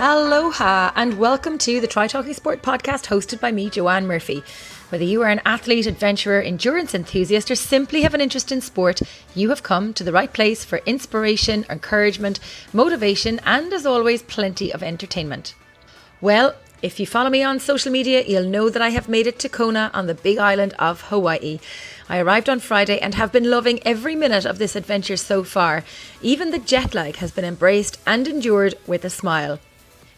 Aloha and welcome to the Triathlete podcast hosted by me, Joanne Murphy. Whether you are an athlete, adventurer, endurance enthusiast or simply have an interest in sport, you have come to the right place for inspiration, encouragement, motivation and, as always, plenty of entertainment. Well, if you follow me on social media, you'll know that I have made it to Kona on the big island of Hawaii. I arrived on Friday and have been loving every minute of this adventure so far. Even the jet lag has been embraced and endured with a smile.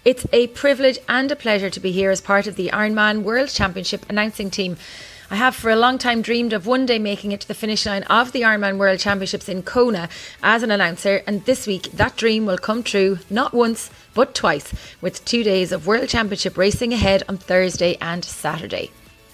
It's a privilege and a pleasure to be here as part of the IRONMAN World Championship announcing team. I have for a long time dreamed of one day making it to the finish line of the IRONMAN World Championships in Kona as an announcer, and this week that dream will come true not once but twice, with 2 days of World Championship racing ahead on Thursday and Saturday.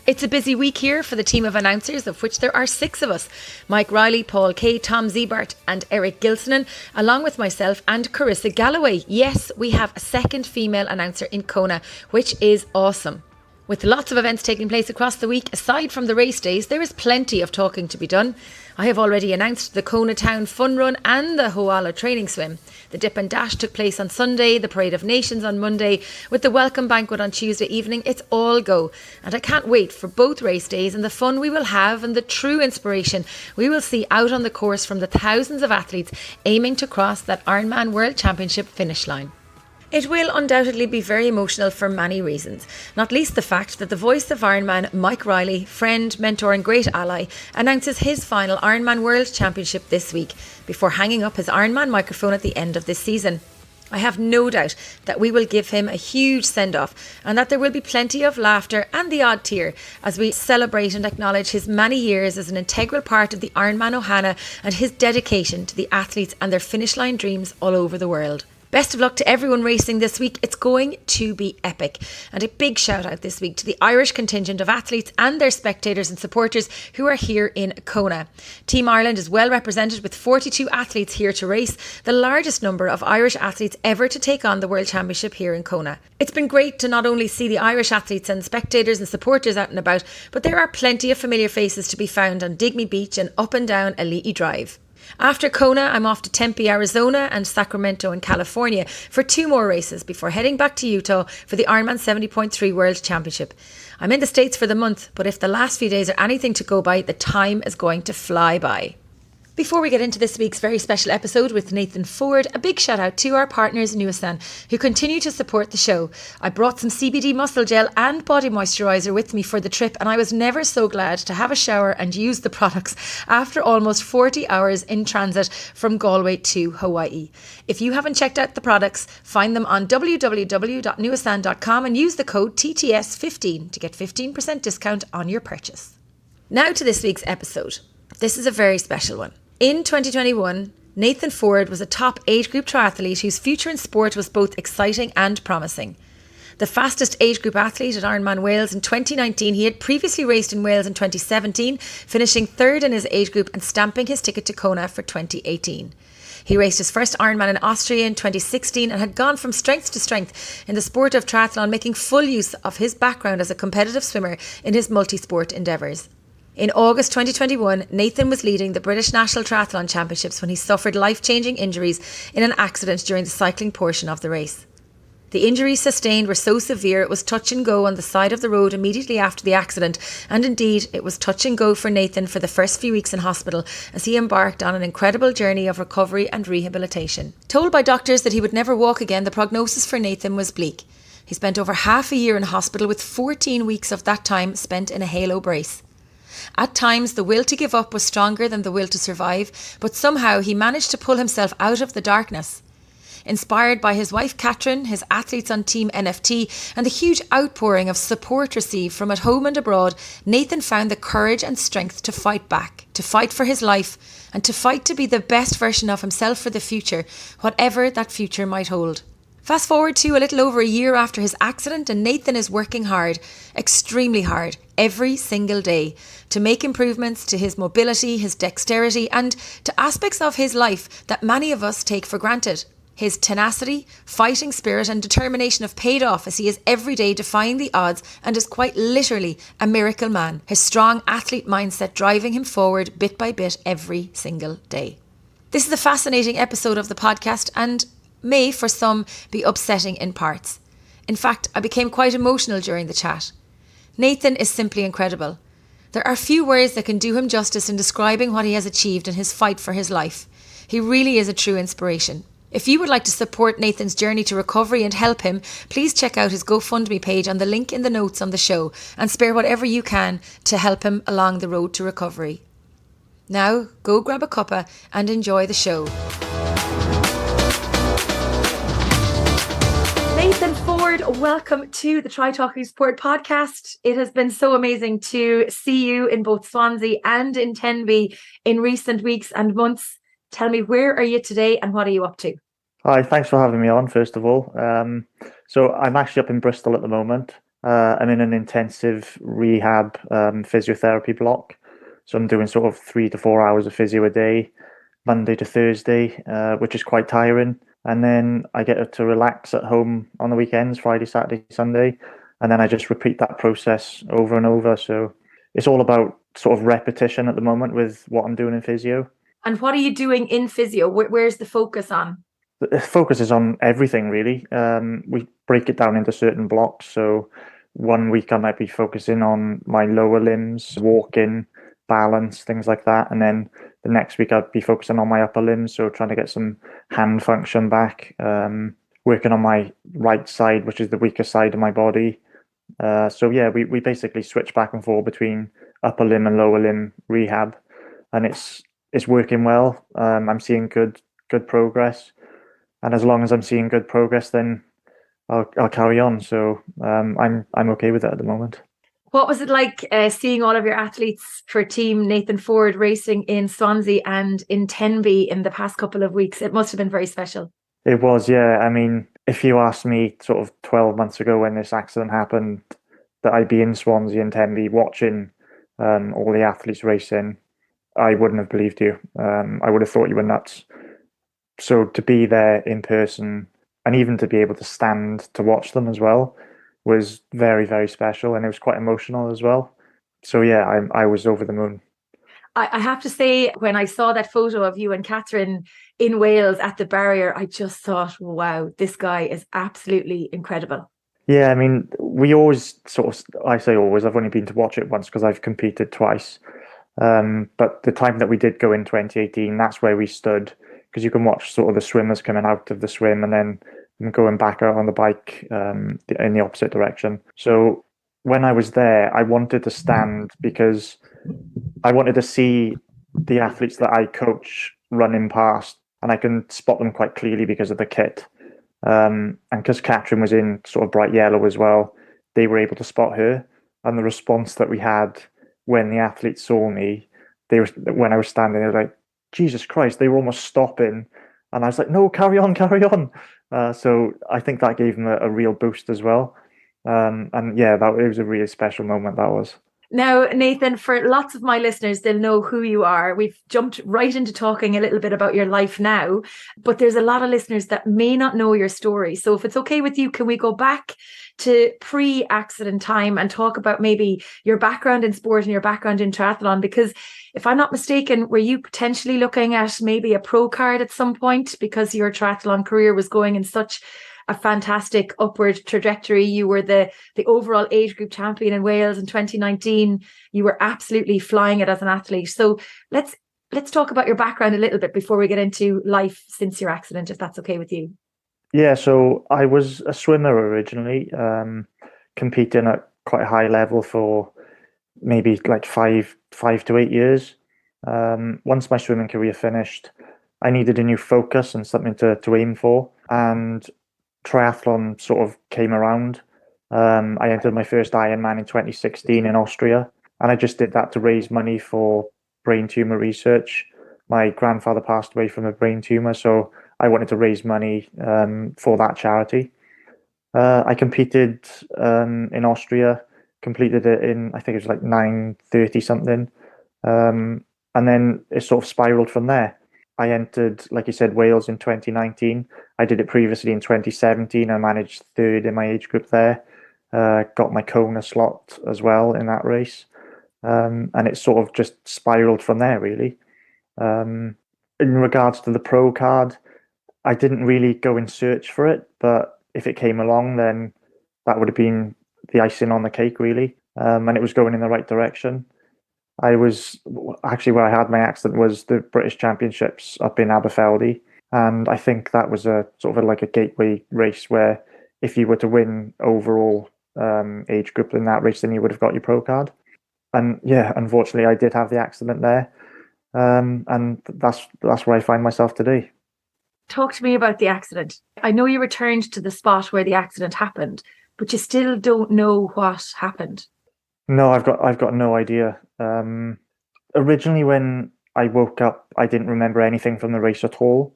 It's a busy week here for the team of announcers, of which there are 6 of us. Mike Riley, Paul Kay, Tom Ziebart and Eric Gilsonen, along with myself and Carissa Galloway. Yes, we have a second female announcer in Kona, which is awesome. With lots of events taking place across the week, aside from the race days, there is plenty of talking to be done. I have already announced the Kona Town Fun Run and the Hoala Training Swim. The Dip and Dash took place on Sunday, the Parade of Nations on Monday, with the Welcome Banquet on Tuesday evening. It's all go. And I can't wait for both race days and the fun we will have and the true inspiration we will see out on the course from the thousands of athletes aiming to cross that IRONMAN World Championship finish line. It will undoubtedly be very emotional for many reasons, not least the fact that the voice of Ironman, Mike Riley, friend, mentor and great ally, announces his final Ironman World Championship this week before hanging up his Ironman microphone at the end of this season. I have no doubt that we will give him a huge send-off and that there will be plenty of laughter and the odd tear as we celebrate and acknowledge his many years as an integral part of the Ironman Ohana and his dedication to the athletes and their finish line dreams all over the world. Best of luck to everyone racing this week. It's going to be epic. And a big shout out this week to the Irish contingent of athletes and their spectators and supporters who are here in Kona. Team Ireland is well represented with 42 athletes here to race, the largest number of Irish athletes ever to take on the World Championship here in Kona. It's been great to not only see the Irish athletes and spectators and supporters out and about, but there are plenty of familiar faces to be found on Digby Beach and up and down Ali'i Drive. After Kona, I'm off to Tempe, Arizona and Sacramento in California for 2 more races before heading back to Utah for the Ironman 70.3 World Championship. I'm in the States for the month, but if the last few days are anything to go by, the time is going to fly by. Before we get into this week's very special episode with Nathan Forde, a big shout out to our partners Nuasan who continue to support the show. I brought some CBD muscle gel and body moisturiser with me for the trip, and I was never so glad to have a shower and use the products after almost 40 hours in transit from Galway to Hawaii. If you haven't checked out the products, find them on www.nuasan.com and use the code TTS15 to get 15% discount on your purchase. Now to this week's episode. This is a very special one. In 2021, Nathan Forde was a top age group triathlete whose future in sport was both exciting and promising. The fastest age group athlete at IRONMAN Wales in 2019, he had previously raced in Wales in 2017, finishing 3rd in his age group and stamping his ticket to Kona for 2018. He raced his first Ironman in Austria in 2016 and had gone from strength to strength in the sport of triathlon, making full use of his background as a competitive swimmer in his multisport endeavours. In August 2021, Nathan was leading the British National Triathlon Championships when he suffered life-changing injuries in an accident during the cycling portion of the race. The injuries sustained were so severe it was touch and go on the side of the road immediately after the accident, and indeed it was touch and go for Nathan for the first few weeks in hospital as he embarked on an incredible journey of recovery and rehabilitation. Told by doctors that he would never walk again, the prognosis for Nathan was bleak. He spent over half a year in hospital, with 14 weeks of that time spent in a halo brace. At times, the will to give up was stronger than the will to survive, but somehow he managed to pull himself out of the darkness. Inspired by his wife Catherine, his athletes on Team NFT, and the huge outpouring of support received from at home and abroad, Nathan found the courage and strength to fight back, to fight for his life, and to fight to be the best version of himself for the future, whatever that future might hold. Fast forward to a little over a year after his accident, and Nathan is working hard, extremely hard, every single day to make improvements to his mobility, his dexterity, and to aspects of his life that many of us take for granted. His tenacity, fighting spirit and determination have paid off as he is every day defying the odds and is quite literally a miracle man. His strong athlete mindset driving him forward bit by bit every single day. This is a fascinating episode of the podcast, and may for some be upsetting in parts. In fact, I became quite emotional during the chat. Nathan is simply incredible. There are few words that can do him justice in describing what he has achieved in his fight for his life. He really is a true inspiration. If you would like to support Nathan's journey to recovery and help him, please check out his GoFundMe page on the link in the notes on the show and spare whatever you can to help him along the road to recovery. Now, go grab a cuppa and enjoy the show. Nathan Forde, welcome to the Try Talking Sport podcast. It has been so amazing to see you in both Swansea and in Tenby in recent weeks and months. Tell me, where are you today and what are you up to? Hi, thanks for having me on, first of all. So I'm actually up in Bristol at the moment. I'm in an intensive rehab physiotherapy block. So I'm doing sort of 3 to 4 hours of physio a day, Monday to Thursday, which is quite tiring. And then I get to relax at home on the weekends, Friday, Saturday, Sunday. And then I just repeat that process over and over. So it's all about sort of repetition at the moment with what I'm doing in physio. And what are you doing in physio? Where's the focus on? The focus is on everything, really. We break it down into certain blocks. So one week I might be focusing on my lower limbs, walking, balance, things like that. And then the next week I'd be focusing on my upper limbs, so trying to get some hand function back, working on my right side, which is the weaker side of my body. So yeah, we basically switch back and forth between upper limb and lower limb rehab, and it's working well. I'm seeing good progress, and as long as I'm seeing good progress, then I'll carry on. So I'm okay with it at the moment. What was it like seeing all of your athletes for Team Nathan Forde racing in Swansea and in Tenby in the past couple of weeks? It must have been very special. It was, yeah. I mean, if you asked me sort of 12 months ago when this accident happened that I'd be in Swansea and Tenby watching all the athletes racing, I wouldn't have believed you. I would have thought you were nuts. So to be there in person and even to be able to stand to watch them as well was very, very special, and it was quite emotional as well. So yeah, I was over the moon. I have to say, when I saw that photo of you and Catherine in Wales at the barrier, I just thought, wow, this guy is absolutely incredible. Yeah, I mean, we always I say always, I've only been to watch it once because I've competed twice. But the time that we did go in 2018, that's where we stood, because you can watch sort of the swimmers coming out of the swim and then going back out on the bike in the opposite direction. So when I was there, I wanted to stand because I wanted to see the athletes that I coach running past, and I can spot them quite clearly because of the kit. And because Catherine was in sort of bright yellow as well, they were able to spot her. And the response that we had when the athletes saw me, when I was standing, they were like, Jesus Christ, they were almost stopping. And I was like, no, carry on, carry on. So I think that gave them a real boost as well. And yeah, it was a really special moment, that was. Now, Nathan, for lots of my listeners, they'll know who you are. We've jumped right into talking a little bit about your life now, but there's a lot of listeners that may not know your story. So if it's okay with you, can we go back to pre-accident time and talk about maybe your background in sport and your background in triathlon? Because if I'm not mistaken, were you potentially looking at maybe a pro card at some point because your triathlon career was going in such a fantastic upward trajectory? You were the overall age group champion in Wales in 2019. You were absolutely flying it as an athlete. So let's talk about your background a little bit before we get into life since your accident, if that's okay with you. Yeah, so I was a swimmer originally, competing at quite a high level for maybe like 5 to 8 years. Once my swimming career finished, I needed a new focus and something to aim for. And triathlon sort of came around. I entered my first Ironman in 2016 in Austria, and I just did that to raise money for brain tumor research. My grandfather passed away from a brain tumor, so I wanted to raise money for that charity. I competed in Austria, completed it in, I think it was like 9:30 something, and then it sort of spiraled from there. I entered, like you said, Wales in 2019. I did it previously in 2017. I managed third in my age group there. Got my Kona slot as well in that race. And it sort of just spiraled from there, really. In regards to the pro card, I didn't really go and search for it, but if it came along, then that would have been the icing on the cake, really. And it was going in the right direction. I was actually where I had my accident was the British Championships up in Aberfeldy, and I think that was a sort of like a gateway race where if you were to win overall age group in that race, then you would have got your pro card. And yeah, unfortunately, I did have the accident there, and that's where I find myself today. Talk to me about the accident. I know you returned to the spot where the accident happened, but you still don't know what happened. No, I've got no idea. Originally, when I woke up, I didn't remember anything from the race at all.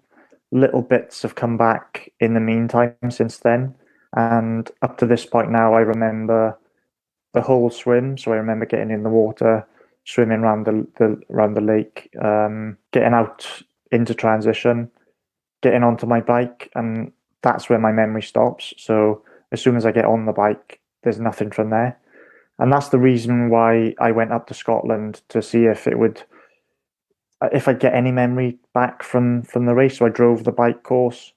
Little bits have come back in the meantime since then, and up to this point now, I remember the whole swim. So I remember getting in the water, swimming around the lake, getting out into transition, getting onto my bike, and that's where my memory stops. So as soon as I get on the bike, there's nothing from there. And that's the reason why I went up to Scotland to see if I'd get any memory back from the race. So I drove the bike course.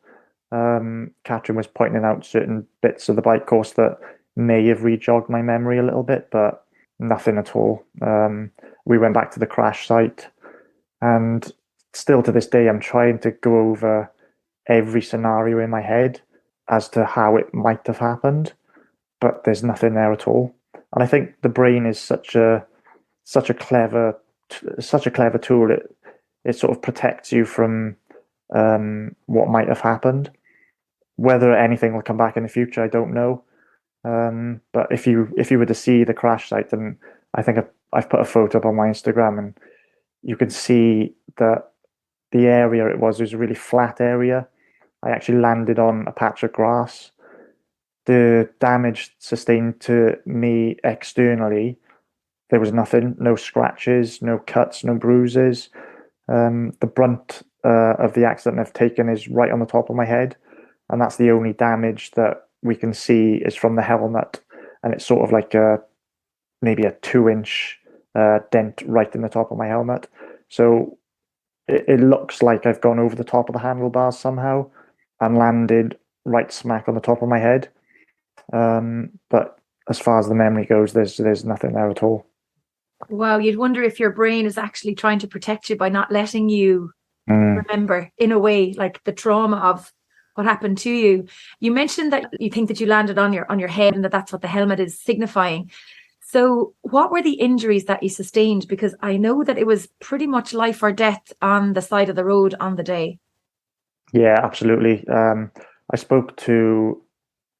Catherine was pointing out certain bits of the bike course that may have rejogged my memory a little bit, but nothing at all. We went back to the crash site, and still to this day, I'm trying to go over every scenario in my head as to how it might have happened, but there's nothing there at all. And I think the brain is such a clever such a clever tool. It sort of protects you from what might have happened. Whether anything will come back in the future, I don't know. But if you were to see the crash site, and I think I've put a photo up on my Instagram, and you can see that the area it was a really flat area. I actually landed on a patch of grass. The damage sustained to me externally, there was nothing, no scratches, no cuts, no bruises. The brunt of the accident I've taken is right on the top of my head, and that's the only damage that we can see is from the helmet, and it's sort of like maybe a 2 inch dent right in the top of my helmet. So it looks like I've gone over the top of the handlebars somehow and landed right smack on the top of my head. But as far as the memory goes, there's nothing there at all. Wow, you'd wonder if your brain is actually trying to protect you by not letting you Mm. remember, in a way, like the trauma of what happened to you. You mentioned that you think that you landed on your head and that that's what the helmet is signifying. So what were the injuries that you sustained? Because I know that it was pretty much life or death on the side of the road on the day. Yeah, absolutely. I spoke to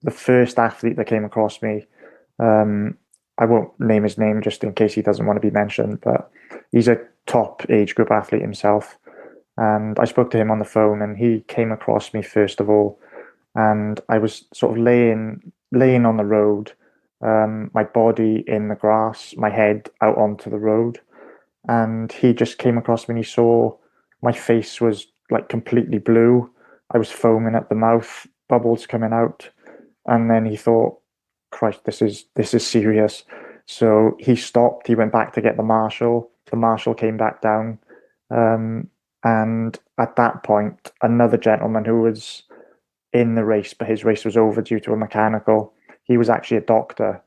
the first athlete that came across me. Um, I won't name his name just in case he doesn't want to be mentioned, but he's a top age group athlete himself. And I spoke to him on the phone, and he came across me first of all, and I was sort of laying on the road, my body in the grass, my head out onto the road, and he just came across me and he saw my face was like completely blue. I was foaming at the mouth, bubbles coming out, and then he thought, Christ, this is serious. So he stopped. He went back to get the marshal. The marshal came back down, um, and at that point, another gentleman who was in the race, but his race was over due to a mechanical. He was actually a doctor,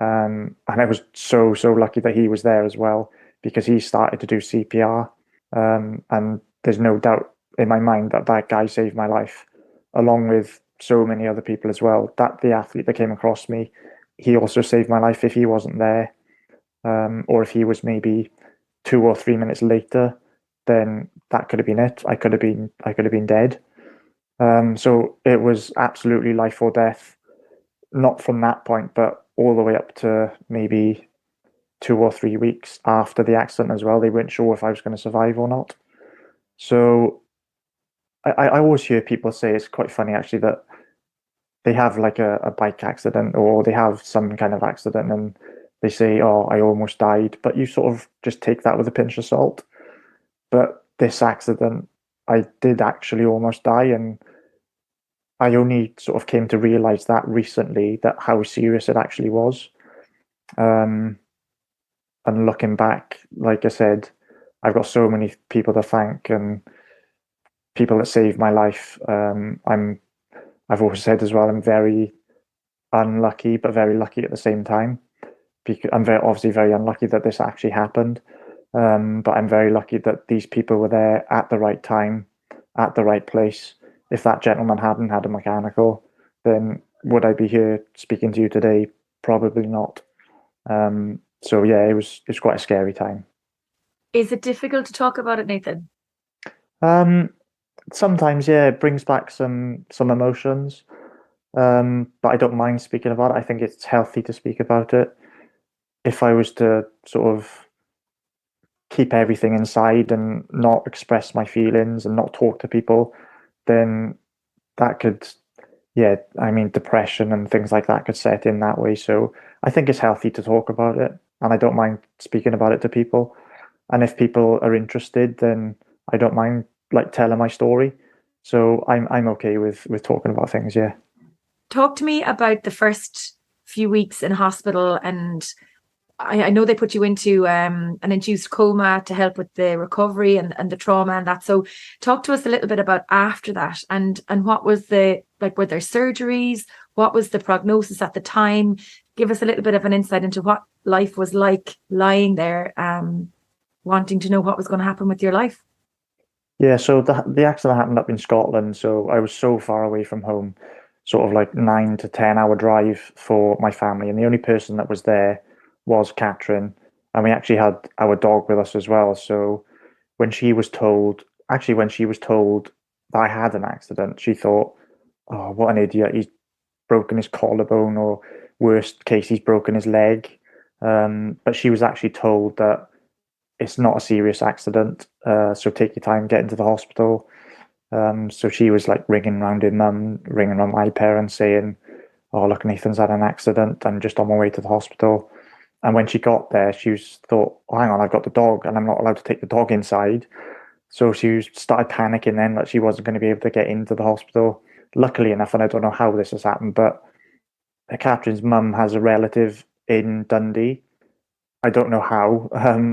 and I was so lucky that he was there as well because he started to do CPR, and there's no doubt in my mind that that guy saved my life, along with so many other people as well. That the athlete that came across me, he also saved my life. If he wasn't there, or if he was maybe 2 or 3 minutes later, then that could have been it. I could have been dead. So it was absolutely life or death. Not from that point, but all the way up to maybe 2 or 3 weeks after the accident as well. They weren't sure if I was going to survive or not. So I always hear people say it's quite funny actually that they have like a bike accident or they have some kind of accident and they say, "Oh, I almost died," but you sort of just take that with a pinch of salt. But this accident, I did actually almost die, and I only sort of came to realize that recently that how serious it actually was. Um, and looking back, like I said, I've got so many people to thank, and people that saved my life. I've always said as well, I'm very unlucky, but very lucky at the same time. Because I'm obviously very unlucky that this actually happened. But I'm very lucky that these people were there at the right time, at the right place. If that gentleman hadn't had a mechanical, then would I be here speaking to you today? Probably not. So yeah, it's quite a scary time. Is it difficult to talk about it, Nathan? Um, Sometimes, yeah, it brings back some emotions. But I don't mind speaking about it. I think it's healthy to speak about it. If I was to sort of keep everything inside and not express my feelings and not talk to people, then that could, yeah, I mean, depression and things like that could set in that way. So I think it's healthy to talk about it, and I don't mind speaking about it to people. And if people are interested, then I don't mind like telling my story. So I'm okay with talking about things. Yeah. Talk to me about the first few weeks in hospital, and I know they put you into an induced coma to help with the recovery and the trauma and that. So talk to us a little bit about after that, and what was the, like, were there surgeries? What was the prognosis at the time? Give us a little bit of an insight into what life was like lying there, wanting to know what was going to happen with your life. Yeah, so the accident happened up in Scotland, so I was so far away from home, sort of like 9 to 10 hour drive for my family, and the only person that was there was Catherine, and we actually had our dog with us as well. So when she was told, actually when she was told that I had an accident, she thought, "Oh, what an idiot! He's broken his collarbone, or worst case, he's broken his leg." But she was actually told that it's not a serious accident, so take your time, get into the hospital. So she was like ringing around her mum, ringing around my parents, saying, "Oh, look, Nathan's had an accident. I'm just on my way to the hospital." And when she got there, thought, oh, "Hang on, I've got the dog, and I'm not allowed to take the dog inside." So she started panicking then that she wasn't going to be able to get into the hospital. Luckily enough, and I don't know how this has happened, but Catherine's mum has a relative in Dundee. I don't know how,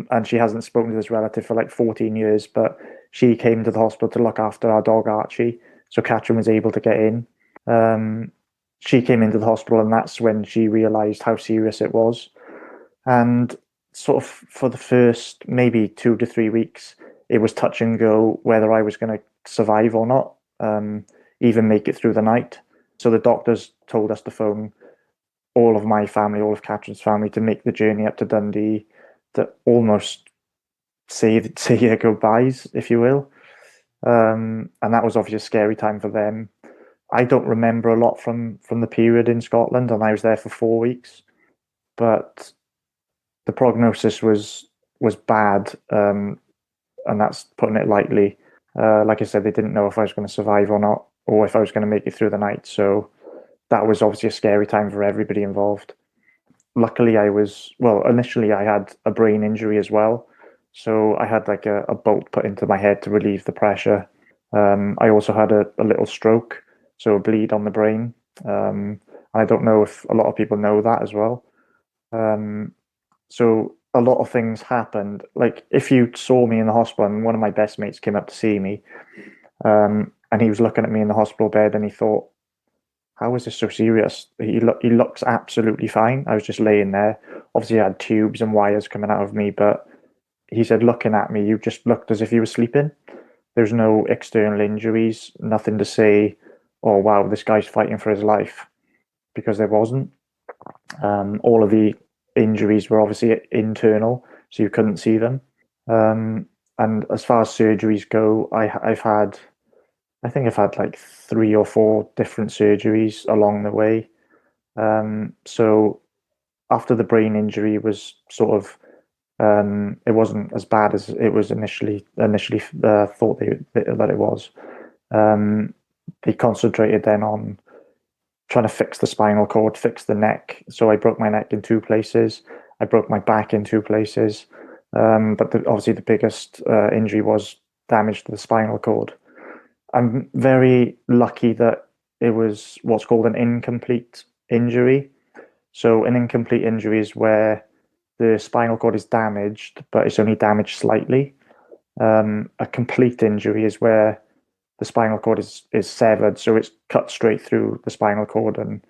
and she hasn't spoken to this relative for like 14 years, but she came to the hospital to look after our dog Archie, so Catherine was able to get in. Um, she came into the hospital, and that's when she realised how serious it was. And sort of for the first maybe 2 to 3 weeks, it was touch and go whether I was going to survive or not, even make it through the night. So the doctors told us to phone all of my family, all of Catherine's family, to make the journey up to Dundee, to almost say their goodbyes, if you will. And that was obviously a scary time for them. I don't remember a lot from the period in Scotland, and I was there for 4 weeks. But the prognosis was bad, and that's putting it lightly. Like I said, they didn't know if I was going to survive or not, or if I was going to make it through the night. So that was obviously a scary time for everybody involved. Luckily, initially I had a brain injury as well. So I had like a bolt put into my head to relieve the pressure. I also had a little stroke, so a bleed on the brain. I don't know if a lot of people know that as well. Um, so a lot of things happened. Like if you saw me in the hospital, and one of my best mates came up to see me, and he was looking at me in the hospital bed, and he thought, "How is this so serious?" He looks absolutely fine. I was just laying there. Obviously, I had tubes and wires coming out of me, but he said, looking at me, you just looked as if you were sleeping. There's no external injuries, nothing to say, "Oh wow, this guy's fighting for his life," because there wasn't. All of the injuries were obviously internal, so you couldn't see them. Um, and as far as surgeries go, I think I've had like 3 or 4 different surgeries along the way. So after the brain injury was sort of, it wasn't as bad as it was initially thought that it was. Um, they concentrated then on trying to fix the spinal cord, fix the neck. So I broke my neck in 2 places. I broke my back in 2 places. But obviously the biggest injury was damage to the spinal cord. I'm very lucky that it was what's called an incomplete injury. So an incomplete injury is where the spinal cord is damaged, but it's only damaged slightly. A complete injury is where the spinal cord is severed, so it's cut straight through the spinal cord. And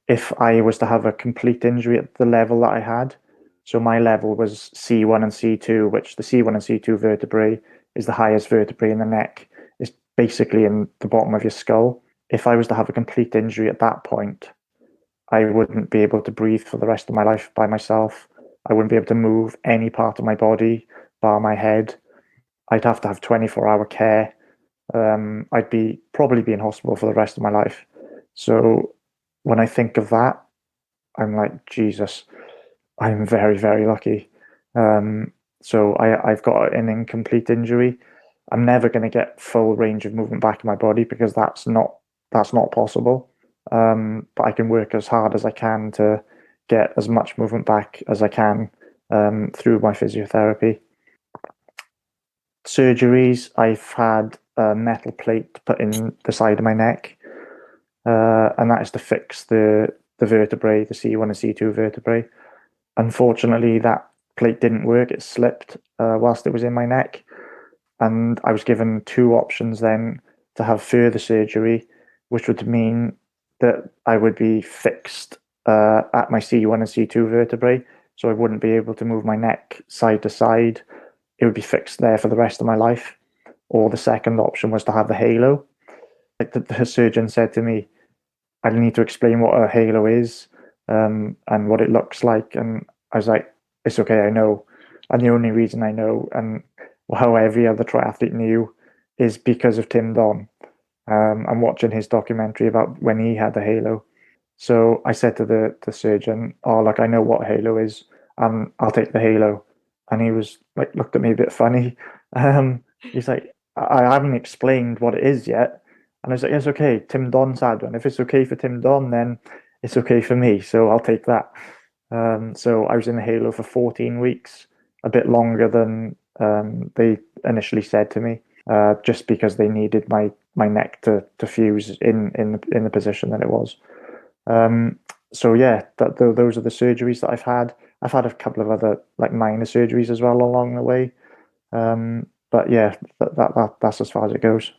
if I was to have a complete injury at the level that I had, so my level was C1 and C2, which the C1 and C2 vertebrae is the highest vertebrae in the neck. It's basically in the bottom of your skull. If I was to have a complete injury at that point, I wouldn't be able to breathe for the rest of my life by myself. I wouldn't be able to move any part of my body, bar my head. I'd have to have 24-hour care. I'd probably be in hospital for the rest of my life. So when I think of that, I'm like, Jesus, I'm very, very lucky. So I've got an incomplete injury. I'm never going to get full range of movement back in my body because that's not possible. But I can work as hard as I can to get as much movement back as I can through my physiotherapy. Surgeries, I've had a metal plate put in the side of my neck, and that is to fix the vertebrae, the C1 and C2 vertebrae. Unfortunately, that plate didn't work. It slipped whilst it was in my neck. And I was given two options then to have further surgery, which would mean that I would be fixed at my C1 and C2 vertebrae. So I wouldn't be able to move my neck side to side. It would be fixed there for the rest of my life. Or the second option was to have the halo. Like the surgeon said to me, I need to explain what a halo is and what it looks like. And I was like, it's okay, I know. And the only reason I know, and how every other triathlete knew, is because of Tim Don. I'm watching his documentary about when he had the halo. So I said to the surgeon, oh, look, I know what halo is, and I'll take the halo. And he was like, looked at me a bit funny. He's like, I haven't explained what it is yet. And I was like, it's okay, Tim Don's had one. If it's okay for Tim Don, then it's okay for me. So I'll take that. So I was in the halo for 14 weeks, a bit longer than they initially said to me, just because they needed my neck to fuse in the position that it was. So yeah, those are the surgeries that I've had. I've had a couple of other like minor surgeries as well along the way. But yeah, that's as far as it goes.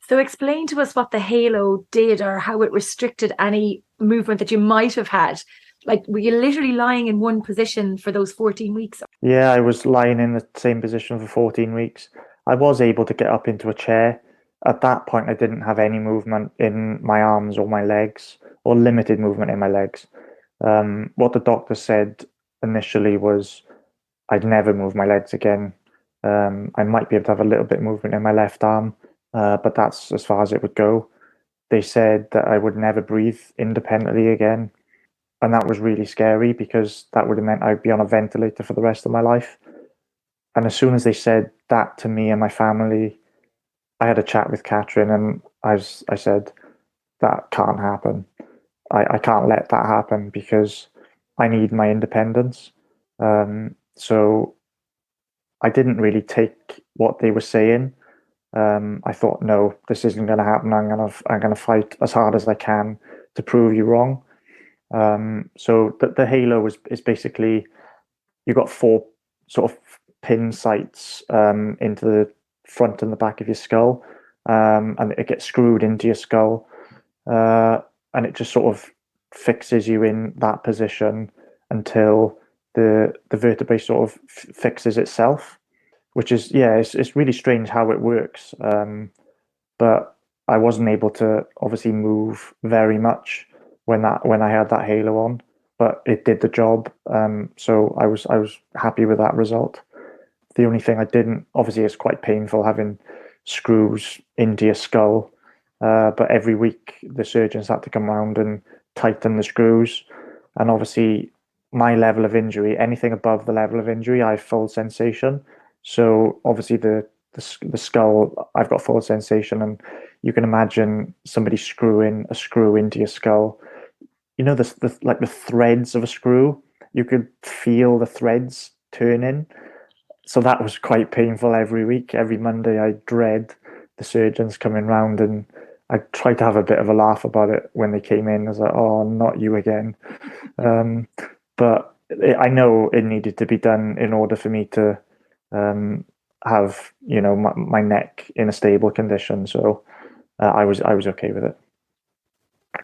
So explain to us what the halo did or how it restricted any movement that you might have had. Like, were you literally lying in one position for those 14 weeks? Yeah, I was lying in the same position for 14 weeks. I was able to get up into a chair. At that point, I didn't have any movement in my arms or my legs, or limited movement in my legs. What the doctor said initially was I'd never move my legs again. I might be able to have a little bit of movement in my left arm, but that's as far as it would go. They said that I would never breathe independently again. And that was really scary because that would have meant I'd be on a ventilator for the rest of my life. And as soon as they said that to me and my family, I had a chat with Catherine and I said, that can't happen. I can't let that happen because I need my independence. So I didn't really take what they were saying. I thought, no, this isn't going to happen. I'm gonna fight as hard as I can to prove you wrong. So the halo is basically you've got four sort of pin sights into the front and the back of your skull, and it gets screwed into your skull, and it just sort of fixes you in that position until the vertebrae sort of fixes itself, which is it's really strange how it works. But I wasn't able to obviously move very much when I had that halo on, but it did the job. So I was happy with that result. The only thing I didn't, obviously, it's quite painful having screws into your skull. But every week the surgeons had to come around and tighten the screws. And obviously, my level of injury, anything above the level of injury, I have full sensation. So obviously the skull, I've got full sensation, and you can imagine somebody screwing a screw into your skull. You know, like the threads of a screw, you could feel the threads turning. So that was quite painful every week. Every Monday, I dread the surgeons coming round, and I tried to have a bit of a laugh about it when they came in. I was like, "Oh, not you again." But I know it needed to be done in order for me to have my neck in a stable condition. So I was okay with it.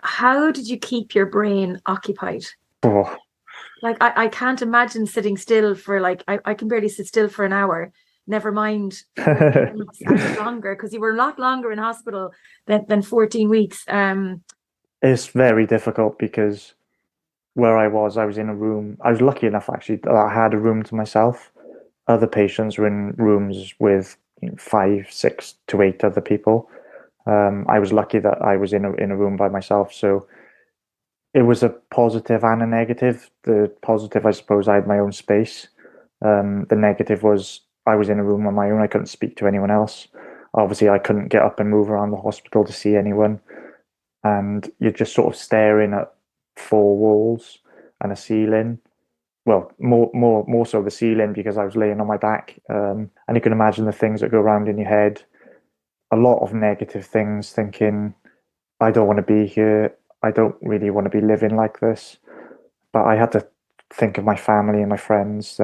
How did you keep your brain occupied? Oh. Like I can't imagine sitting still for like I can barely sit still for an hour, never mind 14 weeks and longer, because you were a lot longer in hospital than 14 weeks. It's very difficult because where I was in a room. I was lucky enough actually that I had a room to myself. Other patients were in rooms with 5, 6 to 8 other people. I was lucky that I was in a room by myself, so it was a positive and a negative. The positive, I suppose, I had my own space. The negative was I was in a room on my own. I couldn't speak to anyone else. Obviously, I couldn't get up and move around the hospital to see anyone, and you're just sort of staring at four walls and a ceiling. Well, more so the ceiling because I was laying on my back, and you can imagine the things that go around in your head. A lot of negative things, thinking, I don't want to be here. I don't really want to be living like this. But I had to think of my family and my friends,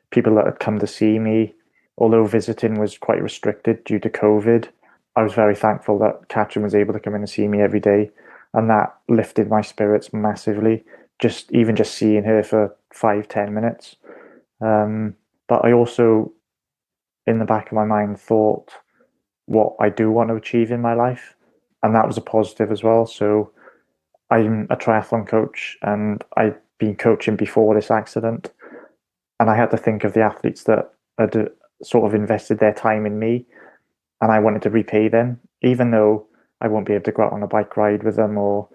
people that had come to see me. Although visiting was quite restricted due to COVID, I was very thankful that Catherine was able to come in and see me every day, and that lifted my spirits massively. Just seeing her for 5, 10 minutes. Um, but I also, in the back of my mind, thought what I do want to achieve in my life, and that was a positive as well. So I'm a triathlon coach, and I'd been coaching before this accident, and I had to think of the athletes that had sort of invested their time in me, and I wanted to repay them, even though I won't be able to go out on a bike ride with them or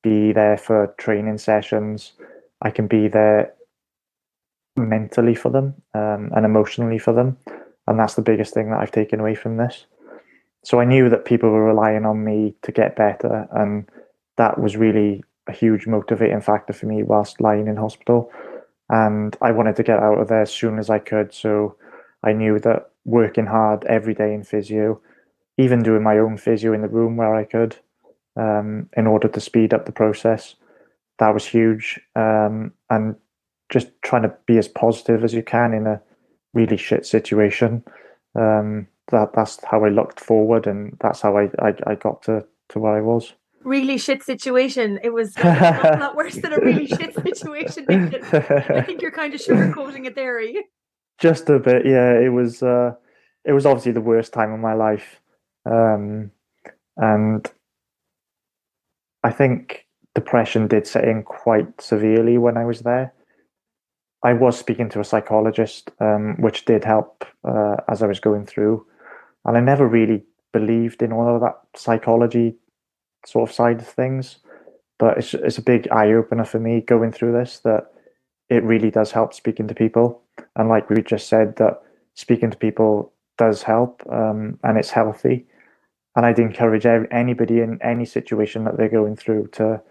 be there for training sessions. I can be there mentally for them, and emotionally for them, and that's the biggest thing that I've taken away from this. So I knew that people were relying on me to get better, and that was really a huge motivating factor for me whilst lying in hospital. And I wanted to get out of there as soon as I could. So I knew that working hard every day in physio, even doing my own physio in the room where I could, in order to speed up the process, that was huge. And just trying to be as positive as you can in a really shit situation. That's how I looked forward, and that's how I got to where I was. Really shit situation. It was like a lot worse than a really shit situation, Nathan. I think you're kind of sugarcoating it there, are you? Just a bit, yeah. It was obviously the worst time of my life, um, and I think depression did set in quite severely when I was there. I was speaking to a psychologist, which did help as I was going through, and I never really believed in all of that psychology sort of side of things. But it's a big eye opener for me going through this, that it really does help speaking to people, and like we just said, that speaking to people does help, and it's healthy. And I'd encourage anybody in any situation that they're going through to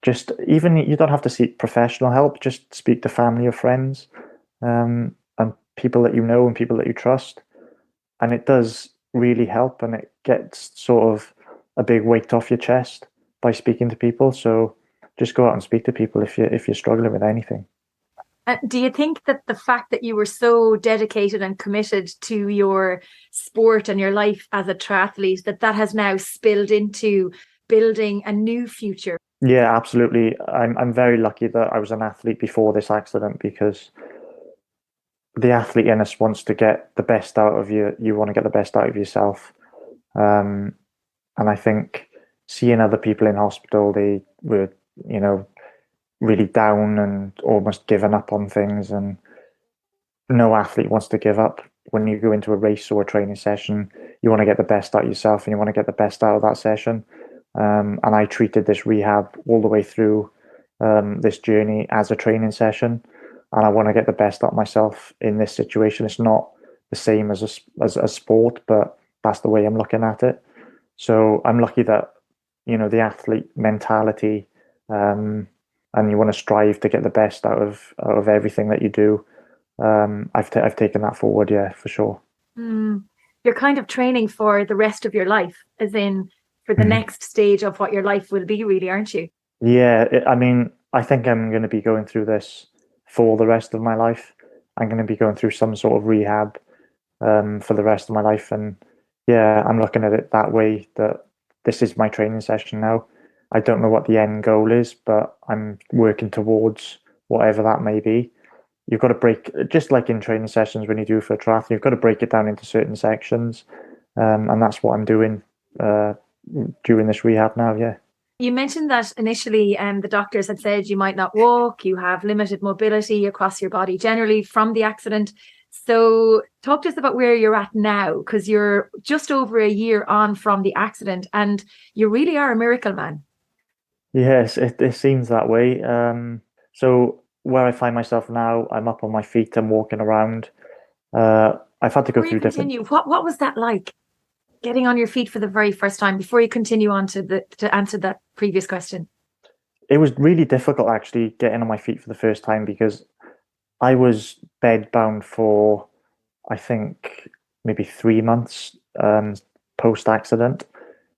just, even you don't have to seek professional help, just speak to family or friends, and people that you know and people that you trust, and it does really help, and it gets sort of a big weight off your chest by speaking to people. So just go out and speak to people if you're struggling with anything. Do you think that the fact that you were so dedicated and committed to your sport and your life as a triathlete, that has now spilled into building a new future? Yeah, absolutely. I'm very lucky that I was an athlete before this accident, because the athlete in us wants to get the best out of you. You want to get the best out of yourself. Um, and I think seeing other people in hospital, they were, you know, really down and almost given up on things. And no athlete wants to give up. When you go into a race or a training session, you want to get the best out of yourself, and you want to get the best out of that session. And I treated this rehab all the way through, this journey as a training session, and I want to get the best out of myself in this situation. It's not the same as a sport, but that's the way I'm looking at it. So I'm lucky that, the athlete mentality, and you want to strive to get the best out of everything that you do. I've taken that forward, yeah, for sure. Mm. You're kind of training for the rest of your life, as in for the Mhm. next stage of what your life will be, really, aren't you? Yeah, I mean, I think I'm going to be going through this for the rest of my life. I'm going to be going through some sort of rehab, for the rest of my life, and Yeah, I'm looking at it that way, that this is my training session now. I don't know what the end goal is, but I'm working towards whatever that may be. You've got to break, just like in training sessions when you do for a triathlon, you've got to break it down into certain sections. And that's what I'm doing uh, during this rehab now. Yeah. You mentioned that initially the doctors had said you might not walk, you have limited mobility across your body generally from the accident. So talk to us about where you're at now, because you're just over a year on from the accident and you really are a miracle man. Yes, it seems that way. So where I find myself now, I'm up on my feet and walking around. I've had to go Before you through different. continue, what was that like? Getting on your feet for the very first time before you continue on to the to answer that previous question. It was really difficult actually getting on my feet for the first time because I was bedbound for, I think, maybe 3 months post accident.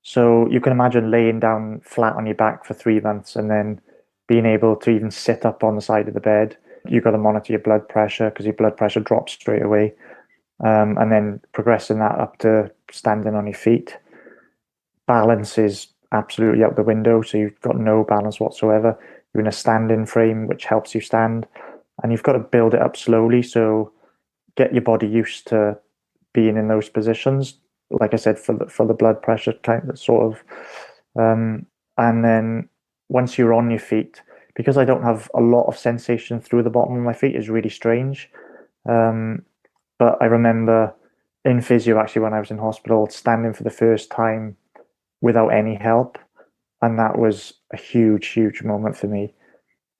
So you can imagine laying down flat on your back for 3 months and then being able to even sit up on the side of the bed. You've got to monitor your blood pressure because your blood pressure drops straight away. And then progressing that up to standing on your feet. Balance is absolutely out the window, so you've got no balance whatsoever. You're in a standing frame, which helps you stand, and you've got to build it up slowly. So get your body used to being in those positions. Like I said, for the blood pressure kind of sort of, and then once you're on your feet, because I don't have a lot of sensation through the bottom of my feet, is really strange. Um, but I remember in physio actually when I was in hospital standing for the first time without any help, and that was a huge, huge moment for me.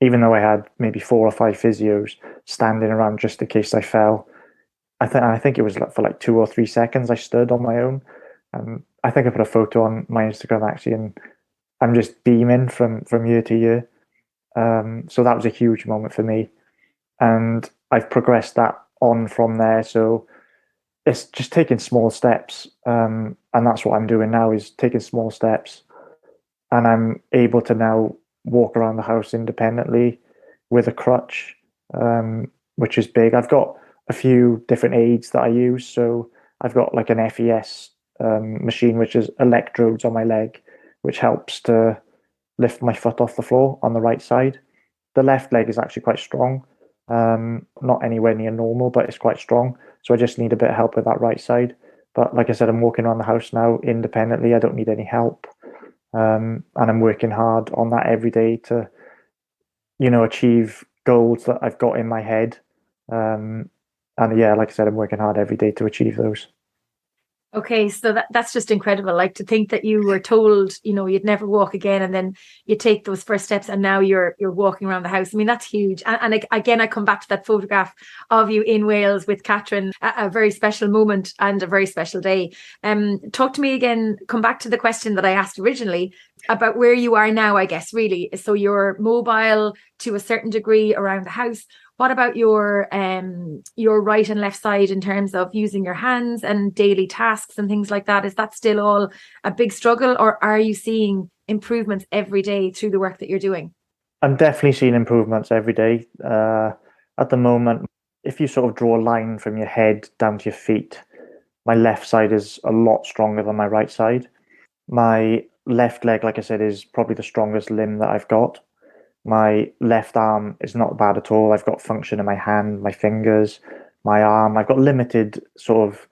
Even though I had maybe 4 or 5 physios standing around just in case I fell, I think it was like for like 2 or 3 seconds I stood on my own. I think I put a photo on my Instagram actually, and I'm just beaming from year to year. So that was a huge moment for me, and I've progressed that on from there. So it's just taking small steps, and that's what I'm doing now is taking small steps, and I'm able to now walk around the house independently with a crutch, which is big. I've got a few different aids that I use. So I've got like an FES machine, which is electrodes on my leg, which helps to lift my foot off the floor on the right side. The left leg is actually quite strong, not anywhere near normal, but it's quite strong. So I just need a bit of help with that right side. But like I said, I'm walking around the house now independently. I don't need any help. And I'm working hard on that every day to, achieve goals that I've got in my head. And yeah, like I said, I'm working hard every day to achieve those. Okay, so that's just incredible. Like to think that you were told, you'd never walk again, and then you take those first steps, and now you're walking around the house. I mean, that's huge. And again, I come back to that photograph of you in Wales with Catherine, a very special moment and a very special day. Talk to me again. Come back to the question that I asked originally about where you are now. I guess really, so you're mobile to a certain degree around the house. What about your right and left side in terms of using your hands and daily tasks and things like that? Is that still all a big struggle, or are you seeing improvements every day through the work that you're doing? I'm definitely seeing improvements every day. At the moment, if you sort of draw a line from your head down to your feet, my left side is a lot stronger than my right side. My left leg, like I said, is probably the strongest limb that I've got. My left arm is not bad at all. I've got function in my hand, my fingers, my arm. I've got limited sort of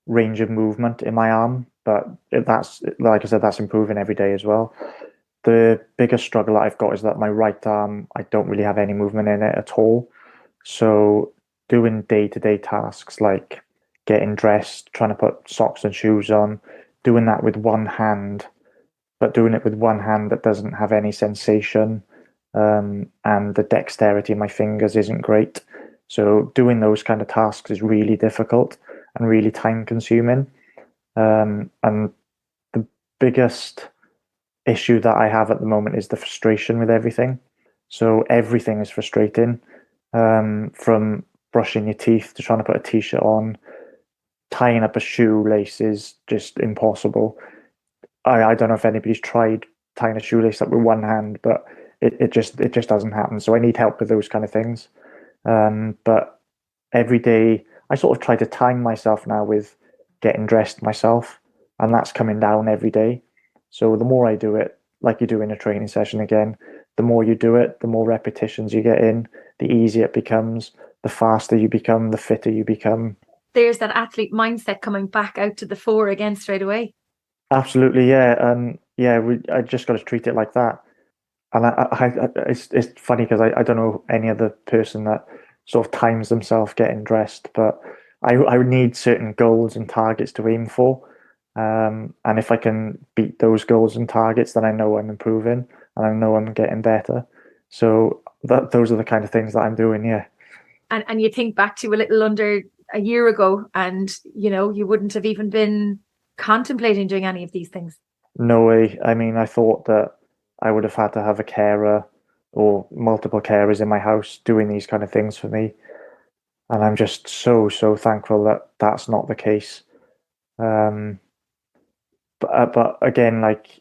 range of movement in my arm, but that's, like I said, that's improving every day as well. The biggest struggle that I've got is that my right arm, I don't really have any movement in it at all. So doing day-to-day tasks like getting dressed, trying to put socks and shoes on, doing that with one hand, but doing it with one hand that doesn't have any sensation, and the dexterity of my fingers isn't great. So doing those kind of tasks is really difficult and really time consuming. And the biggest issue that I have at the moment is the frustration with everything. So everything is frustrating, from brushing your teeth to trying to put a t-shirt on, tying up a shoelace is just impossible. I don't know if anybody's tried tying a shoelace up with one hand, but it just doesn't happen. So I need help with those kind of things. But every day I sort of try to time myself now with getting dressed myself. and that's coming down every day. So the more I do it, like you do in a training session again, the more you do it, the more repetitions you get in, the easier it becomes, the faster you become, the fitter you become. There's that athlete mindset coming back out to the fore again straight away. Absolutely, yeah, and yeah, I just got to treat it like that. And it's funny because I don't know any other person that sort of times themselves getting dressed, but I would need certain goals and targets to aim for. And if I can beat those goals and targets, then I know I'm improving and I know I'm getting better. So those are the kind of things that I'm doing, yeah. And you think back to a little under a year ago, and you wouldn't have even been contemplating doing any of these things. No way. I mean, I thought that I would have had to have a carer or multiple carers in my house doing these kind of things for me. And I'm just so thankful that that's not the case. Um, but again, like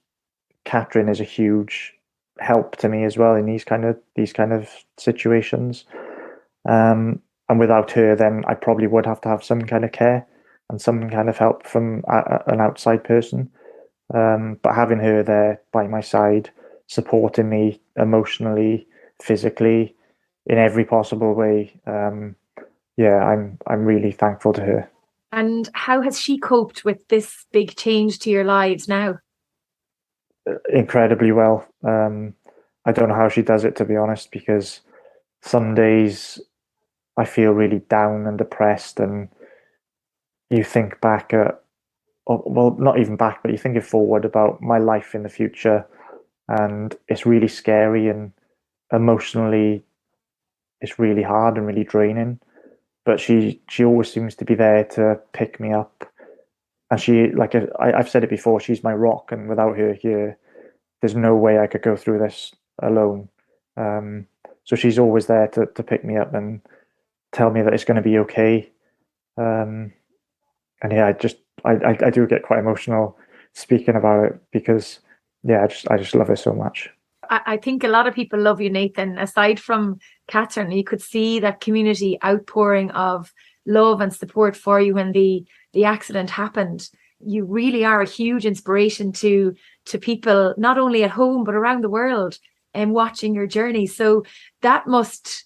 Catherine is a huge help to me as well in these kind of situations. And without her, then I probably would have to have some kind of care and some kind of help from an outside person. But having her there by my side, supporting me emotionally, physically, in every possible way, yeah, I'm really thankful to her. And how has she coped with this big change to your lives now? Incredibly well. I don't know how she does it, to be honest, because some days I feel really down and depressed, and you think back at, well, not even back, but you think it forward about my life in the future, and it's really scary and emotionally, it's really hard and really draining. But she always seems to be there to pick me up, and she like I've said it before, she's my rock, and without her here, there's no way I could go through this alone. Um, so she's always there to pick me up and tell me that it's going to be okay. Um, and yeah, I do get quite emotional speaking about it because yeah, I just love her so much. I think a lot of people love you, Nathan. Aside from Catherine, you could see that community outpouring of love and support for you when the accident happened. You really are a huge inspiration to people, not only at home, but around the world, and watching your journey. So that must,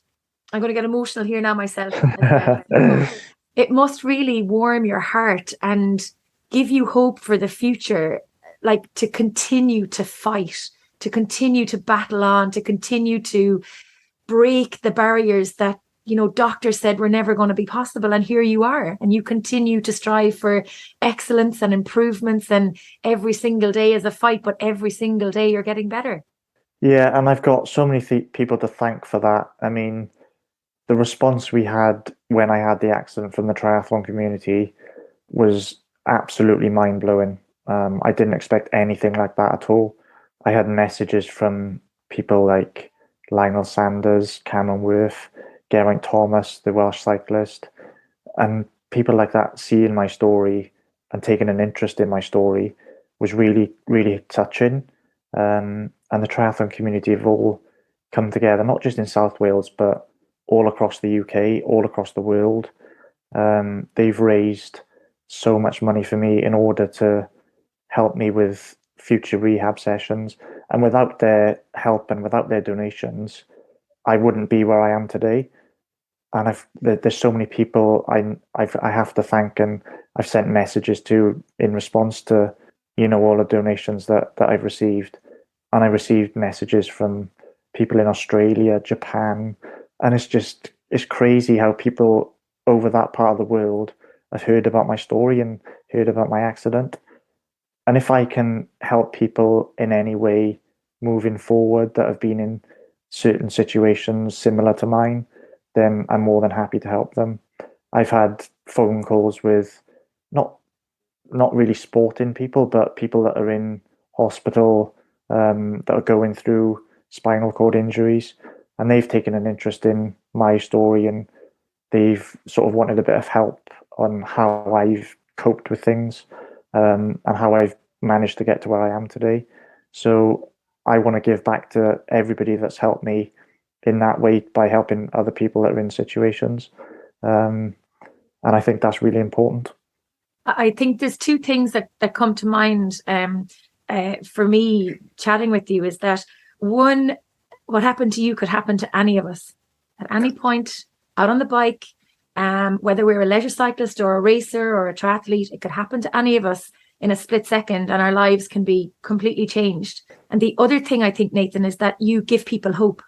I'm going to get emotional here now myself. It must really warm your heart and give you hope for the future, like to continue to fight, to continue to battle on, to continue to break the barriers that doctors said were never going to be possible, and here you are, and you continue to strive for excellence and improvements, and every single day is a fight, but every single day you're getting better. Yeah, and I've got so many people to thank for that. I mean, the response we had when I had the accident from the triathlon community was absolutely mind blowing. I didn't expect anything like that at all. I had messages from people like Lionel Sanders, Cameron Worth, Geraint Thomas, the Welsh cyclist, and people like that seeing my story and taking an interest in my story was really, really touching. And the triathlon community have all come together, not just in South Wales, but all across the UK, all across the world. They've raised so much money for me in order to help me with future rehab sessions. And without their help and without their donations, I wouldn't be where I am today. And there's so many people I have to thank, and I've sent messages to in response to all the donations that I've received. And I received messages from people in Australia, Japan, and it's crazy how people over that part of the world have heard about my story and heard about my accident. And if I can help people in any way moving forward that have been in certain situations similar to mine, then I'm more than happy to help them. I've had phone calls with not not really sporting people, but people that are in hospital, that are going through spinal cord injuries, and they've taken an interest in my story, and they've sort of wanted a bit of help on how I've coped with things, and how I've managed to get to where I am today. So I want to give back to everybody that's helped me in that way by helping other people that are in situations. And I think that's really important. I think there's two things that come to mind for me chatting with you is that one, what happened to you could happen to any of us at any point out on the bike, whether we're a leisure cyclist or a racer or a triathlete, it could happen to any of us in a split second and our lives can be completely changed. And the other thing I think, Nathan, is that you give people hope.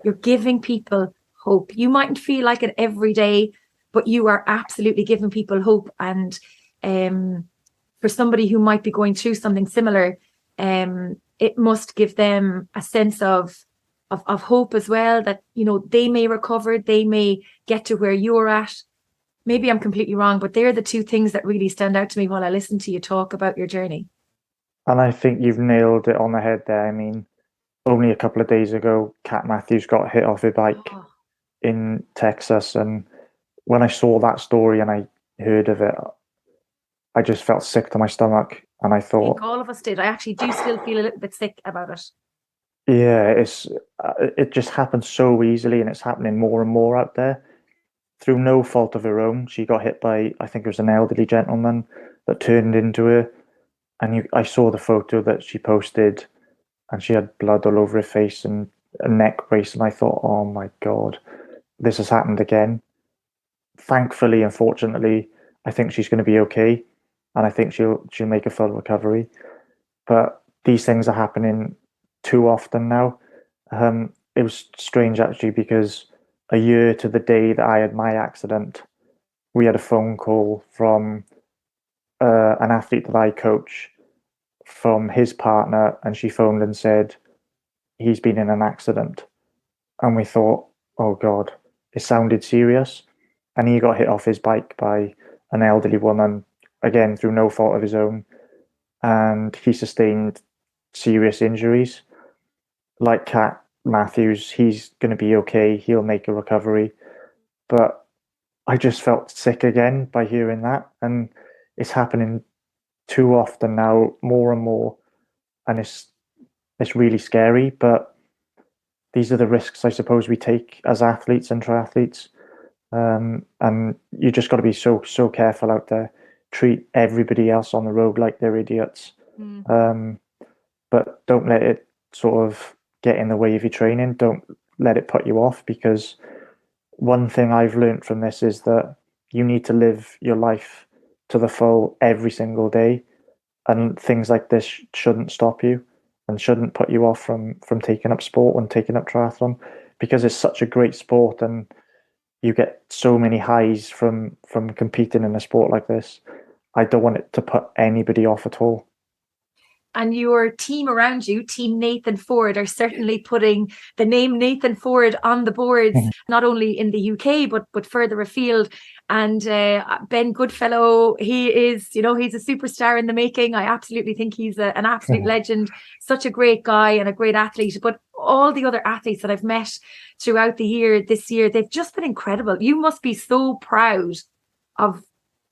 You're giving people hope. You mightn't feel like it every day, but you are absolutely giving people hope. And for somebody who might be going through something similar, it must give them a sense of hope as well, that, you know, they may recover, they may get to where you're at. Maybe I'm completely wrong, but they're the two things that really stand out to me while I listen to you talk about your journey. And I think you've nailed it on the head there. I mean, only a couple of days ago, Kat Matthews got hit off her bike Oh, in Texas. And when I saw that story and I heard of it, I just felt sick to my stomach. And I I thought, think all of us did. I actually do still feel a little bit sick about it. yeah, it just happens so easily, and it's happening more and more out there through no fault of her own. She got hit by, I think it was an elderly gentleman that turned into her. And I saw the photo that she posted, and she had blood all over her face and a neck brace. And I thought, oh my God, this has happened again. Thankfully, unfortunately, I think she's going to be okay, and I think she'll make a full recovery. But these things are happening too often now. It was strange actually, because a year to the day that I had my accident, we had a phone call from an athlete that I coach, from his partner, and she phoned and said he's been in an accident. And we thought, oh God, it sounded serious. And he got hit off his bike by an elderly woman, again through no fault of his own, and he sustained serious injuries. Like Kat Matthews, he's going to be okay. He'll make a recovery. But I just felt sick again by hearing that, and it's happening too often now, more and more, and it's really scary. But these are the risks, I suppose, we take as athletes and triathletes. And you just got to be so careful out there. Treat everybody else on the road like they're idiots, um, but don't let it sort of get in the way of your training. Don't let it put you off, because one thing I've learned from this is that you need to live your life to the full every single day, and things like this shouldn't stop you and shouldn't put you off from taking up sport and taking up triathlon, because it's such a great sport, and you get so many highs from competing in a sport like this. I don't want it to put anybody off at all. And your team around you, Team Nathan Forde, are certainly putting the name Nathan Forde on the boards, not only in the UK, but further afield. And Ben Goodfellow, he is, you know, he's a superstar in the making. I absolutely think he's an absolute legend, such a great guy and a great athlete. But all the other athletes that I've met throughout the year, this year, they've just been incredible. You must be so proud of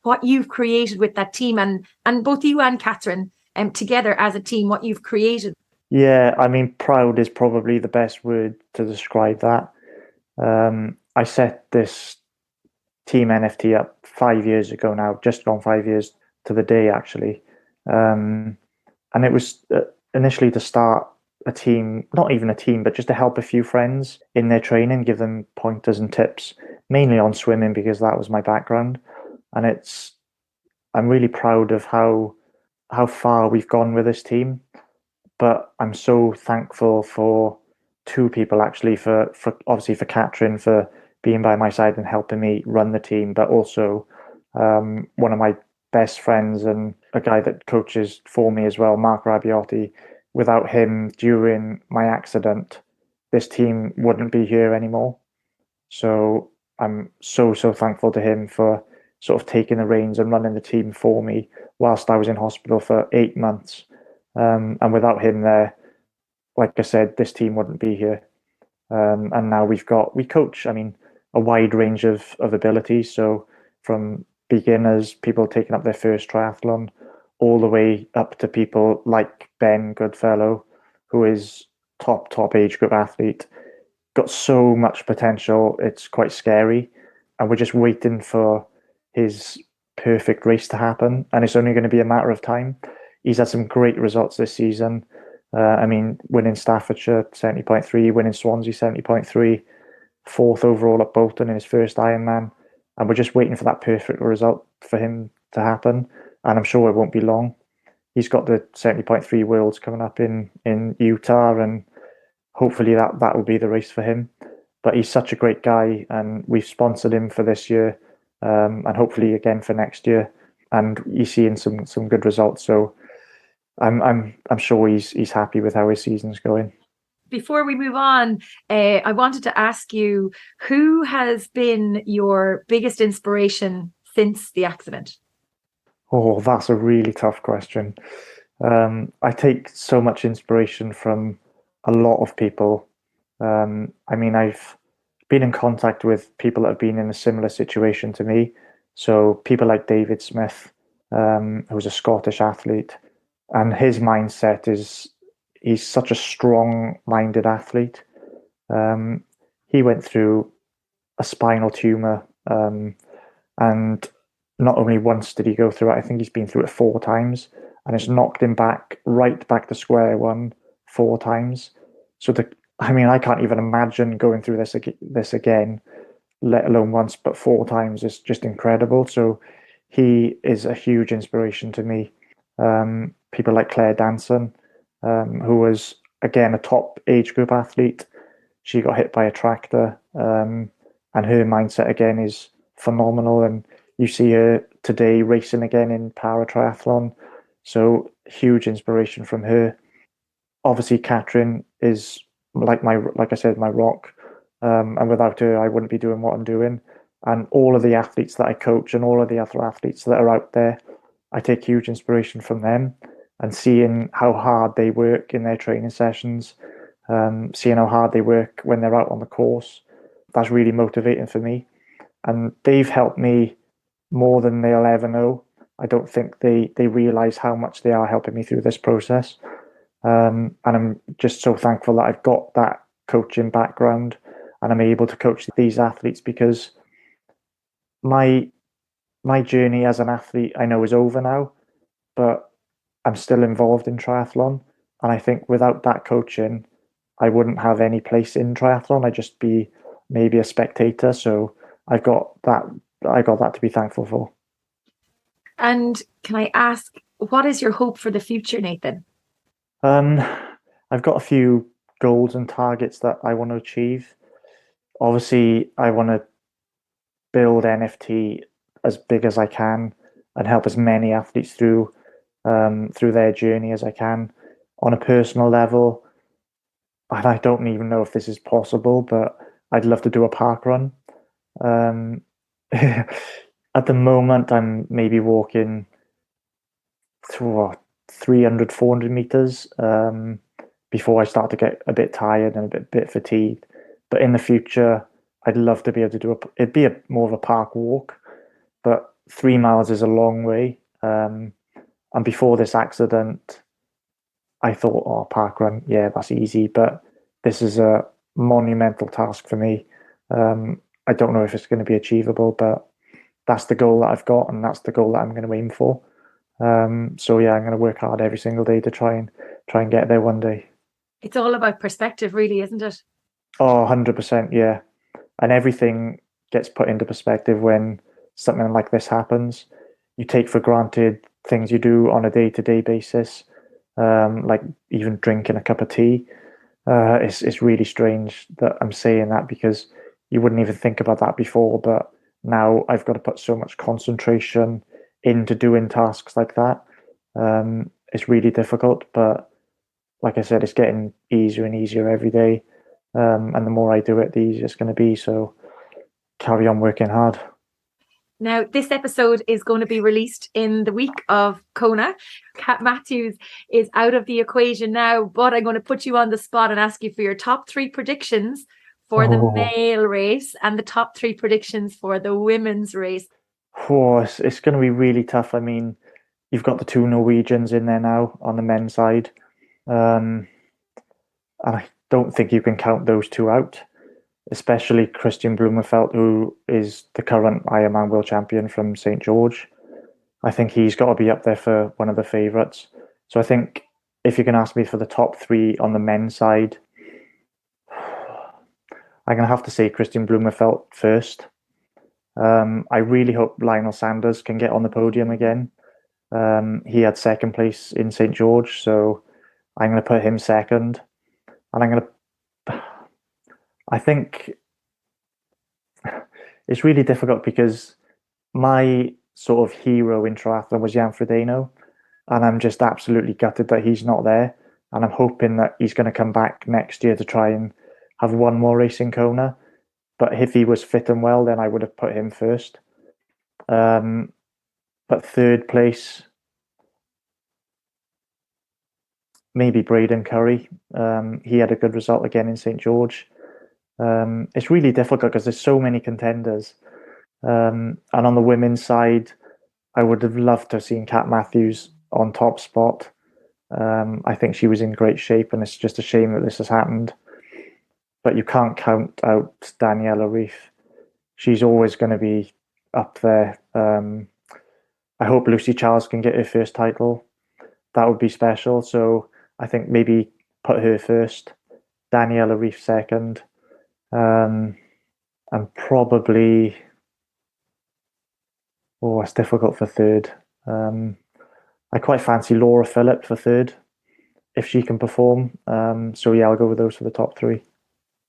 what you've created with that team, and both you and Catherine, together as a team, what you've created. Yeah, I mean, proud is probably the best word to describe that. I set this team NFT up 5 years ago now, just gone 5 years to the day actually. And it was initially to start a team, not even a team, but just to help a few friends in their training, give them pointers and tips, mainly on swimming, because that was my background. And I'm really proud of how far we've gone with this team. But I'm so thankful for two people actually, for obviously for Catherine for being by my side and helping me run the team, but also one of my best friends and a guy that coaches for me as well, Mark Rabbiotti. Without him during my accident, this team wouldn't be here anymore. So I'm so thankful to him for sort of taking the reins and running the team for me whilst I was in hospital for 8 months. And without him there, like I said, this team wouldn't be here. And now we coach, I mean, a wide range of abilities. So from beginners, people taking up their first triathlon, all the way up to people like Ben Goodfellow, who is top age group athlete, got so much potential. It's quite scary. And we're just waiting for his perfect race to happen, and it's only going to be a matter of time. He's had some great results this season. I mean, winning Staffordshire 70.3, winning Swansea 70.3, fourth overall at Bolton in his first Ironman, and we're just waiting for that perfect result for him to happen. And I'm sure it won't be long. He's got the 70.3 Worlds coming up in Utah, and hopefully that will be the race for him. But he's such a great guy, and we've sponsored him for this year, and hopefully again for next year. And he's seeing some good results. So I'm sure he's happy with how his season's going. Before we move on, I wanted to ask you, who has been your biggest inspiration since the accident? Oh, that's a really tough question. I take so much inspiration from a lot of people. I mean, I've been in contact with people that have been in a similar situation to me. So people like David Smith, who's a Scottish athlete, and his mindset is he's such a strong-minded athlete. He went through a spinal tumor, and not only once did he go through it, I think he's been through it 4 times, and it's knocked him right back to square one 4 times. So I mean, I can't even imagine going through this again, let alone once, but 4 times is just incredible. So he is a huge inspiration to me. People like Claire Danson, who was again a top age group athlete. She got hit by a tractor, and her mindset again is phenomenal. And you see her today racing again in para triathlon. So huge inspiration from her. Obviously, Catherine is like I said, my rock. And without her, I wouldn't be doing what I'm doing. And all of the athletes that I coach and all of the other athletes that are out there, I take huge inspiration from them, and seeing how hard they work in their training sessions, seeing how hard they work when they're out on the course. That's really motivating for me. And they've helped me more than they'll ever know. I don't think they realize how much they are helping me through this process. And I'm just so thankful that I've got that coaching background and I'm able to coach these athletes, because my journey as an athlete, I know, is over now, but I'm still involved in triathlon. And I think without that coaching, I wouldn't have any place in triathlon. I'd just be maybe a spectator. So I got that to be thankful for. And can I ask, what is your hope for the future, Nathan? I've got a few goals and targets that I want to achieve. Obviously, I want to build NFT as big as I can and help as many athletes through their journey as I can. On a personal level, and I don't even know if this is possible, but I'd love to do a park run. At the moment, I'm maybe walking to 300, 400 meters before I start to get a bit tired and a bit fatigued. But in the future, I'd love to be able to it'd be more of a park walk, but 3 miles is a long way. And before this accident, I thought, oh, park run, yeah, that's easy. But this is a monumental task for me. I don't know if it's going to be achievable, but that's the goal that I've got, and that's the goal that I'm going to aim for. So yeah, I'm going to work hard every single day to try and get there one day. It's all about perspective, really, isn't it? Oh, 100%, yeah. And everything gets put into perspective when something like this happens. You take for granted things you do on a day-to-day basis, like even drinking a cup of tea. It's really strange that I'm saying that, because you wouldn't even think about that before, but now I've got to put so much concentration into doing tasks like that. It's really difficult, but like I said, it's getting easier and easier every day. And the more I do it, the easier it's going to be. So carry on working hard. Now, this episode is going to be released in the week of Kona. Kat Matthews is out of the equation now, but I'm going to put you on the spot and ask you for your top 3 predictions for the male race and the top 3 predictions for the women's race. Oh, it's going to be really tough. I mean, you've got the 2 Norwegians in there now on the men's side. And I don't think you can count those 2 out, especially Christian Blumenfeld, who is the current Ironman World Champion from St. George. I think he's got to be up there for one of the favourites. So I think if you can ask me for the top three on the men's side, I'm going to have to say Christian Blumenfeld first. I really hope Lionel Sanders can get on the podium again. He had second place in St. George, so I'm going to put him second. And I think it's really difficult because my sort of hero in triathlon was Jan Frodeno, and I'm just absolutely gutted that he's not there. And I'm hoping that he's going to come back next year to try and have one more race in Kona. But if he was fit and well, then I would have put him first. But third place, maybe Braden Curry. He had a good result again in St. George. It's really difficult because there's so many contenders. And on the women's side, I would have loved to have seen Kat Matthews on top spot. I think she was in great shape, and it's just a shame that this has happened. But you can't count out Daniela Ryf. She's always going to be up there. I hope Lucy Charles can get her first title. That would be special. So I think maybe put her first, Daniela Ryf second, and probably, it's difficult for third. I quite fancy Laura Phillip for third, if she can perform. So yeah, I'll go with those for the top three.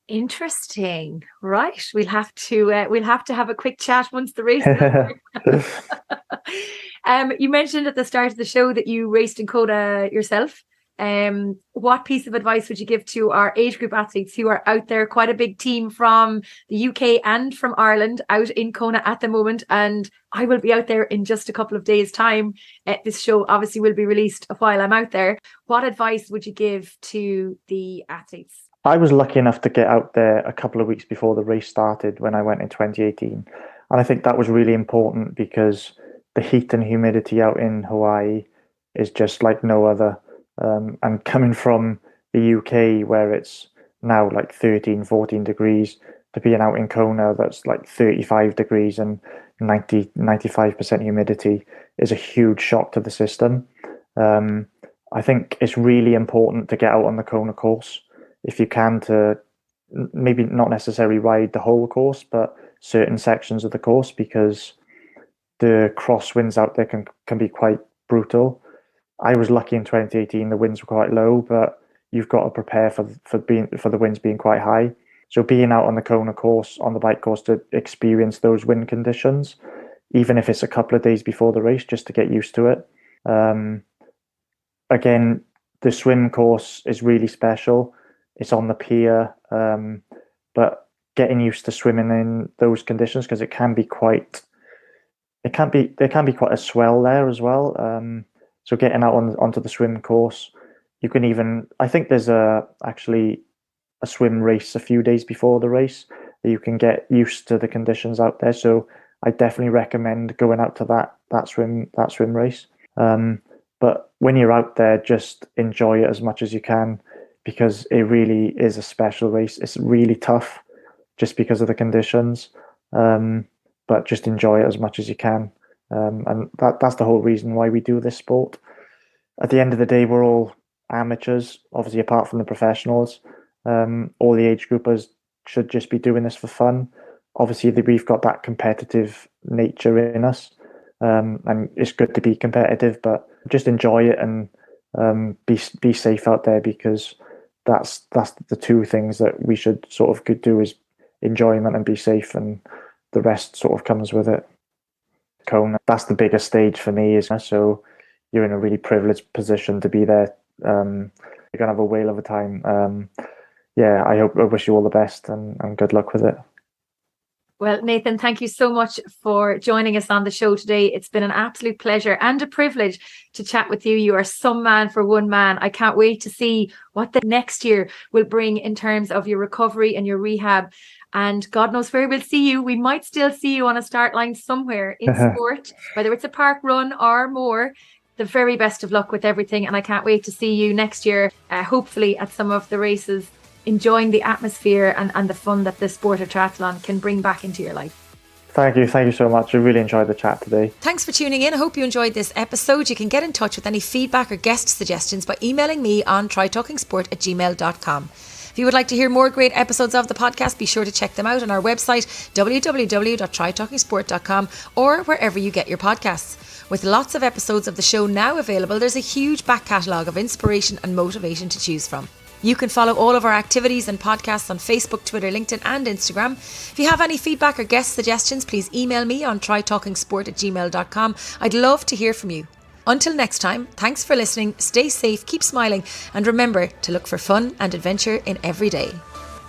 Interesting. Right. We'll have to have a quick chat once the race is over. You mentioned at the start of the show that you raced in Kona yourself. What piece of advice would you give to our age group athletes who are out there, quite a big team from the UK and from Ireland out in Kona at the moment? And I will be out there in just a couple of days' time. This show obviously will be released while I'm out there. What advice would you give to the athletes? I was lucky enough to get out there a couple of weeks before the race started when I went in 2018. And I think that was really important because the heat and humidity out in Hawaii is just like no other. And coming from the UK where it's now like 13, 14 degrees to being out in Kona that's like 35 degrees and 95% humidity is a huge shock to the system. I think it's really important to get out on the Kona course if you can, to maybe not necessarily ride the whole course, but certain sections of the course, because the crosswinds out there can be quite brutal. I was lucky in 2018; the winds were quite low, but you've got to prepare for the winds being quite high. So being out on the Kona course, on the bike course, to experience those wind conditions, even if it's a couple of days before the race, just to get used to it. Again, the swim course is really special. It's on the pier, but getting used to swimming in those conditions, because there can be quite a swell there as well. So getting out onto the swim course, you can even, I think there's actually a swim race a few days before the race that you can get used to the conditions out there. So I definitely recommend going out to that swim race. But when you're out there, just enjoy it as much as you can, because it really is a special race. It's really tough just because of the conditions, but just enjoy it as much as you can. And that's the whole reason why we do this sport. At the end of the day, we're all amateurs, obviously, apart from the professionals. All the age groupers should just be doing this for fun. Obviously, we've got that competitive nature in us, and it's good to be competitive, but just enjoy it and be safe out there, because that's the two things that we should sort of do, is enjoyment and be safe, and the rest sort of comes with it. Kona, that's the biggest stage for me, so you're in a really privileged position to be there. You're gonna have a whale of a time. I wish you all the best and good luck with it. Well, Nathan, thank you so much for joining us on the show today. It's been an absolute pleasure and a privilege to chat with you. You are some man for one man. I can't wait to see what the next year will bring in terms of your recovery and your rehab. And God knows where we'll see you. We might still see you on a start line somewhere in sport, whether it's a park run or more. The very best of luck with everything. And I can't wait to see you next year, hopefully at some of the races, enjoying the atmosphere and the fun that the sport of triathlon can bring back into your life. Thank you so much. I really enjoyed the chat today. Thanks for tuning in. I hope you enjoyed this episode. You can get in touch with any feedback or guest suggestions by emailing me on trytalkingsport@gmail.com. If you would like to hear more great episodes of the podcast, be sure to check them out on our website, www.trytalkingsport.com, or wherever you get your podcasts. With lots of episodes of the show now available, there's a huge back catalogue of inspiration and motivation to choose from. You can follow all of our activities and podcasts on Facebook, Twitter, LinkedIn and Instagram. If you have any feedback or guest suggestions, please email me on trytalkingsport@gmail.com. I'd love to hear from you. Until next time, thanks for listening, stay safe, keep smiling, and remember to look for fun and adventure in every day.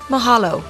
Mahalo.